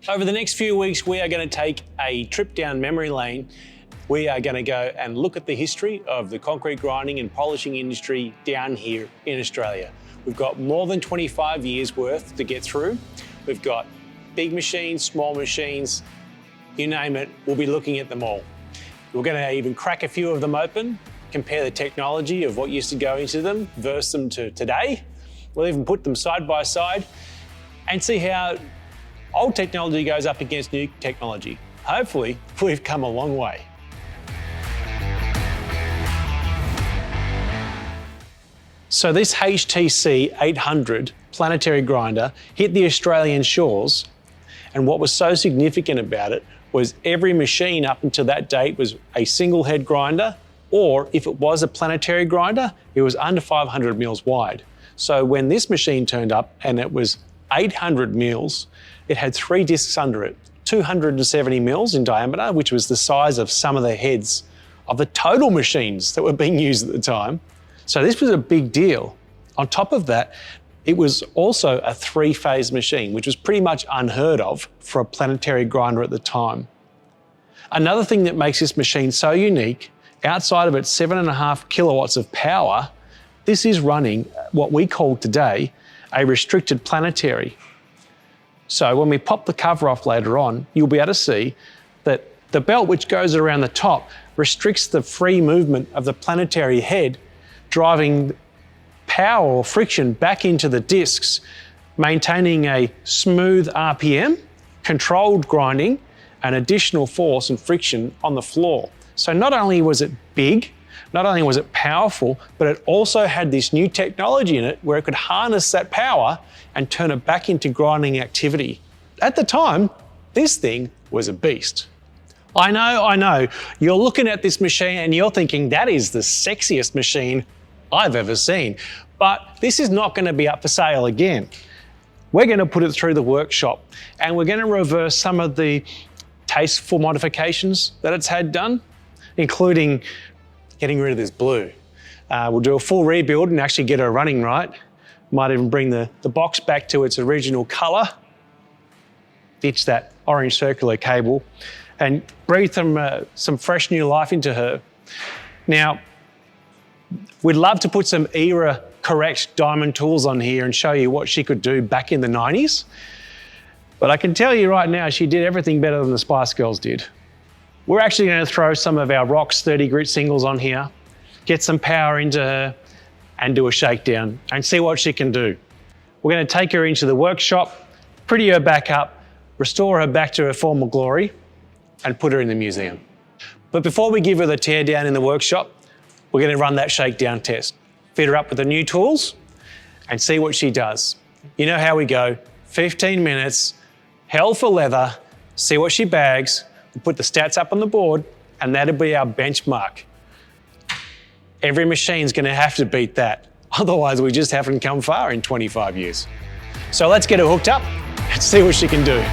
Over the next few weeks, we are going to take a trip down memory lane. We are going to go and look at the history of the concrete grinding and polishing industry down here in Australia. We've got more than 25 years worth to get through. We've got big machines, small machines, you name it, we'll be looking at them all. We're going to even crack a few of them open, compare the technology of what used to go into them versus them to today. We'll even put them side by side and see how old technology goes up against new technology. Hopefully, we've come a long way. So this HTC 800 planetary grinder hit the Australian shores, and what was so significant about it was every machine up until that date was a single head grinder, or if it was a planetary grinder, it was under 500 mils wide. So when this machine turned up and it was 800 mils, it had 3 discs under it, 270 mils in diameter, which was the size of some of the heads of the total machines that were being used at the time. So this was a big deal. On top of that, it was also a 3-phase machine, which was pretty much unheard of for a planetary grinder at the time. Another thing that makes this machine so unique, outside of its 7.5 kilowatts of power, this is running what we call today a restricted planetary. So when we pop the cover off later on, you'll be able to see that the belt which goes around the top restricts the free movement of the planetary head, driving power or friction back into the discs, maintaining a smooth RPM, controlled grinding, and additional force and friction on the floor. So not only was it big, not only was it powerful, but it also had this new technology in it where it could harness that power and turn it back into grinding activity. At the time, this thing was a beast. I know, you're looking at this machine and you're thinking that is the sexiest machine I've ever seen, but this is not going to be up for sale again. We're going to put it through the workshop and we're going to reverse some of the tasteful modifications that it's had done, including getting rid of this blue. We'll do a full rebuild and actually get her running right. Might even bring the box back to its original color, ditch that orange circular cable, and breathe some fresh new life into her. Now, we'd love to put some era-correct diamond tools on here and show you what she could do back in the 90s. But I can tell you right now, she did everything better than the Spice Girls did. We're actually going to throw some of our ROX 30 grit singles on here, get some power into her, and do a shakedown and see what she can do. We're going to take her into the workshop, pretty her back up, restore her back to her former glory, and put her in the museum. But before we give her the tear down in the workshop, we're going to run that shakedown test. Fit her up with the new tools and see what she does. You know how we go, 15 minutes, hell for leather, see what she bags, we'll put the stats up on the board, and that'll be our benchmark. Every machine's going to have to beat that. Otherwise, we just haven't come far in 25 years. So let's get her hooked up and see what she can do.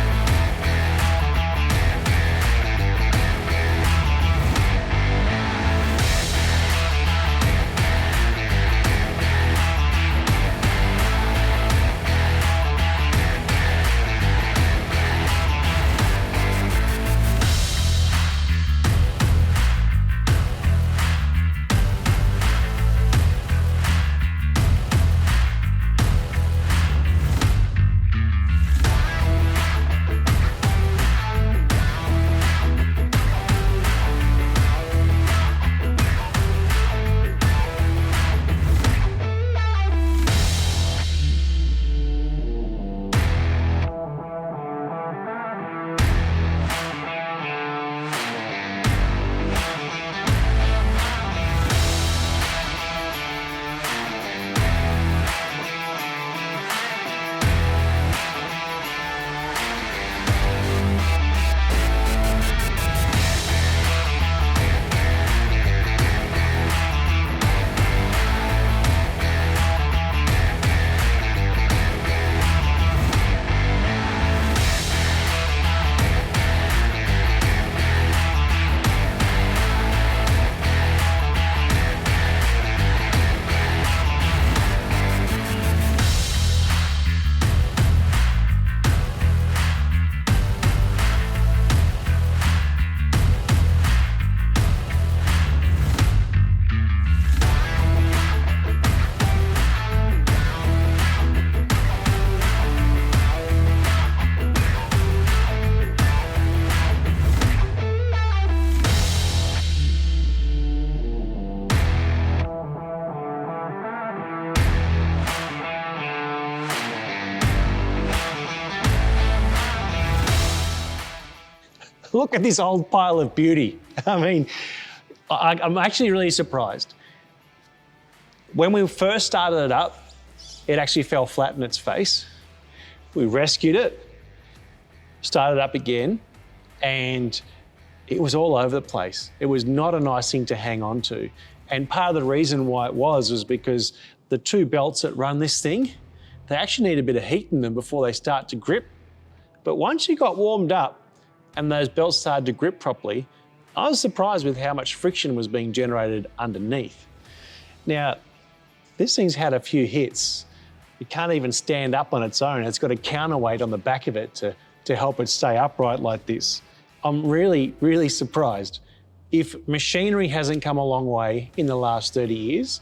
Look at this old pile of beauty. I mean, I'm actually really surprised. When we first started it up, it actually fell flat in its face. We rescued it, started up again, and it was all over the place. It was not a nice thing to hang on to. And part of the reason why it was because the two belts that run this thing, they actually need a bit of heat in them before they start to grip. But once you got warmed up and those belts started to grip properly, I was surprised with how much friction was being generated underneath. Now, this thing's had a few hits. It can't even stand up on its own. It's got a counterweight on the back of it to help it stay upright like this. I'm really, really surprised. If machinery hasn't come a long way in the last 30 years,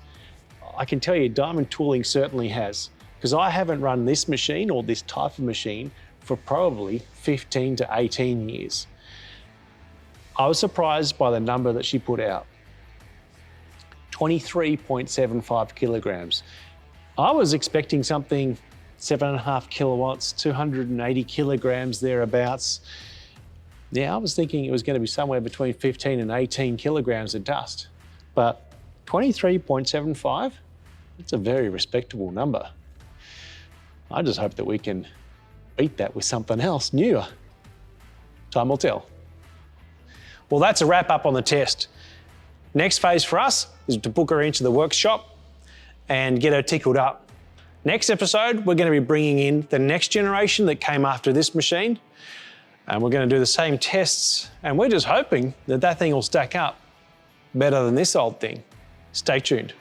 I can tell you diamond tooling certainly has, because I haven't run this machine or this type of machine for probably 15 to 18 years. I was surprised by the number that she put out. 23.75 kilograms. I was expecting something 7.5 kilowatts, 280 kilograms thereabouts. Yeah, I was thinking it was going to be somewhere between 15 and 18 kilograms of dust. But 23.75, that's a very respectable number. I just hope that we can beat that with something else newer. Time will tell. Well, that's a wrap up on the test. Next phase for us is to book her into the workshop and get her tickled up. Next episode, we're going to be bringing in the next generation that came after this machine. And we're going to do the same tests, and we're just hoping that that thing will stack up better than this old thing. Stay tuned.